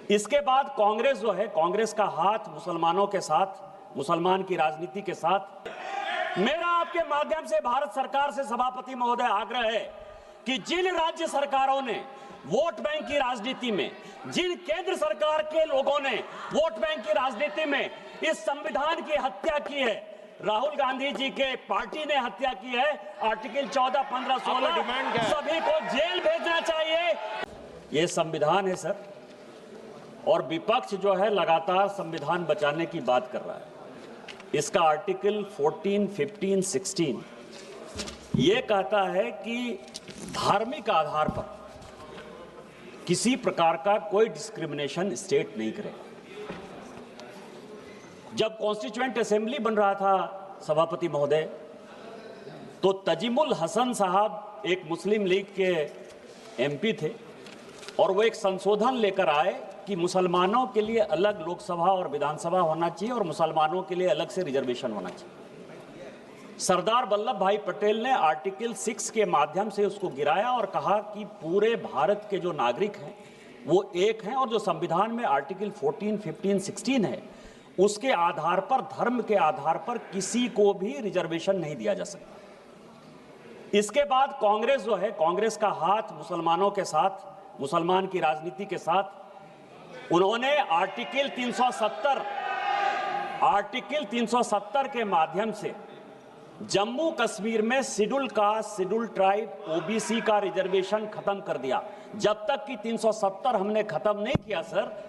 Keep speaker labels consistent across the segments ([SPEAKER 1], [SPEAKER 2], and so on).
[SPEAKER 1] इसके बाद कांग्रेस जो है, कांग्रेस का हाथ मुसलमानों के साथ, मुसलमान की राजनीति के साथ। मेरा आपके माध्यम से भारत सरकार से सभापति महोदय आग्रह है कि जिन राज्य सरकारों ने वोट बैंक की राजनीति में, जिन केंद्र सरकार के लोगों ने वोट बैंक की राजनीति में इस संविधान की हत्या की है, राहुल गांधी जी के पार्टी ने हत्या की है, आर्टिकल 14, 15, 16 सभी को जेल भेजना चाहिए। ये संविधान है सर, और विपक्ष जो है लगातार संविधान बचाने की बात कर रहा है। इसका आर्टिकल 14, 15, 16 ये कहता है कि धार्मिक आधार पर किसी प्रकार का कोई डिस्क्रिमिनेशन स्टेट नहीं करे। जब कॉन्स्टिट्यूएंट असेंबली बन रहा था सभापति महोदय, तो तजीमुल हसन साहब एक मुस्लिम लीग के एमपी थे और वो एक संशोधन लेकर आए कि मुसलमानों के लिए अलग लोकसभा और विधानसभा होना चाहिए और मुसलमानों के लिए अलग से रिजर्वेशन होना चाहिए। सरदार वल्लभ भाई पटेल ने आर्टिकल 6 के माध्यम से उसको गिराया और कहा कि पूरे भारत के जो नागरिक हैं वो एक हैं, और जो संविधान में आर्टिकल 14, 15, 16 है उसके आधार पर, धर्म के आधार पर किसी को भी रिजर्वेशन नहीं दिया जा सकता। इसके बाद कांग्रेस जो है, कांग्रेस का हाथ मुसलमानों के साथ, मुसलमान की राजनीति के साथ, उन्होंने आर्टिकल 370 के माध्यम से जम्मू कश्मीर में schedule caste, schedule tribe, OBC का रिजर्वेशन खत्म कर दिया। जब तक कि 370 हमने खत्म नहीं किया सर,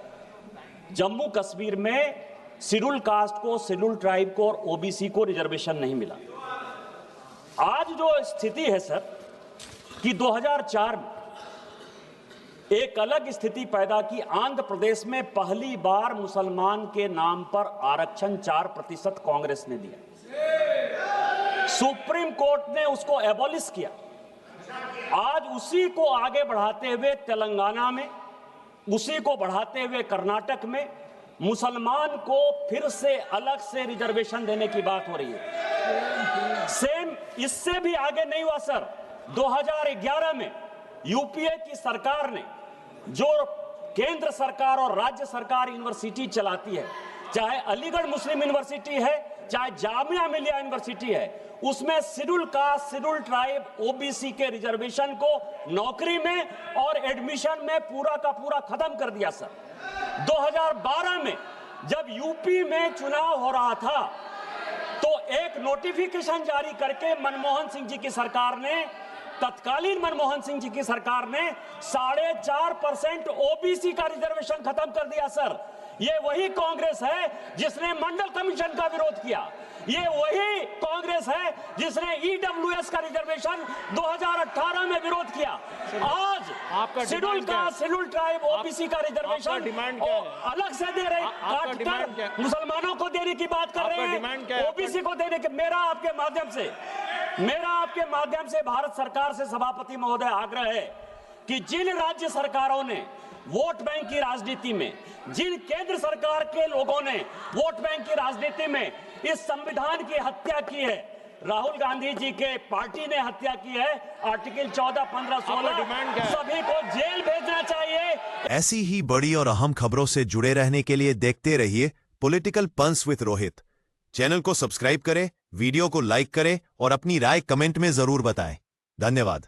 [SPEAKER 1] जम्मू कश्मीर में शेड्यूल कास्ट को, शेड्यूल ट्राइब को और ओबीसी को रिजर्वेशन नहीं मिला। आज जो स्थिति है सर कि 2004 में एक अलग स्थिति पैदा की, आंध्र प्रदेश में पहली बार मुसलमान के नाम पर आरक्षण 4% कांग्रेस ने दिया। सुप्रीम कोर्ट ने उसको एबॉलिश किया। आज उसी को आगे बढ़ाते हुए तेलंगाना में, उसी को बढ़ाते हुए कर्नाटक में मुसलमान को फिर से अलग से रिजर्वेशन देने की बात हो रही है। सेम इससे भी आगे नहीं हुआ सर, 2011 में यूपीए की सरकार ने, जो केंद्र सरकार और राज्य सरकार यूनिवर्सिटी चलाती है, चाहे अलीगढ़ मुस्लिम यूनिवर्सिटी है, चाहे जामिया मिलिया यूनिवर्सिटी है, उसमें schedule caste, schedule tribe, OBC के रिजर्वेशन को नौकरी में और एडमिशन में पूरा का पूरा खत्म कर दिया सर। 2012 में जब यूपी में चुनाव हो रहा था तो एक नोटिफिकेशन जारी करके मनमोहन सिंह जी की सरकार ने, तत्कालीन मनमोहन सिंह जी की सरकार ने 4.5% ओबीसी का रिजर्वेशन खत्म कर दिया सर। ये वही कांग्रेस है जिसने मंडल कमीशन का विरोध किया। ये वही कांग्रेस है जिसने ईडब्ल्यूएस का रिजर्वेशन 2018 में विरोध किया। आज schedule caste, schedule tribe, OBC का रिजर्वेशन अलग से दे रहे, काटकर मुसलमानों को देने की बात कर रहे हैं, ओबीसी को देने के। मेरा आपके माध्यम से भारत सरकार से सभापति महोदय आग्रह है कि जिन राज्य सरकारों ने वोट बैंक की राजनीति में, जिन केंद्र सरकार के लोगों ने वोट बैंक की राजनीति में इस संविधान की हत्या की है, राहुल गांधी जी के पार्टी ने हत्या की है, आर्टिकल 14, 15, 16 सभी को जेल भेजना चाहिए।
[SPEAKER 2] ऐसी ही बड़ी और अहम खबरों से जुड़े रहने के लिए देखते रहिए political punch with Rohit. Channel को सब्सक्राइब करें, वीडियो को लाइक करें और अपनी राय कमेंट में जरूर बताएं। धन्यवाद।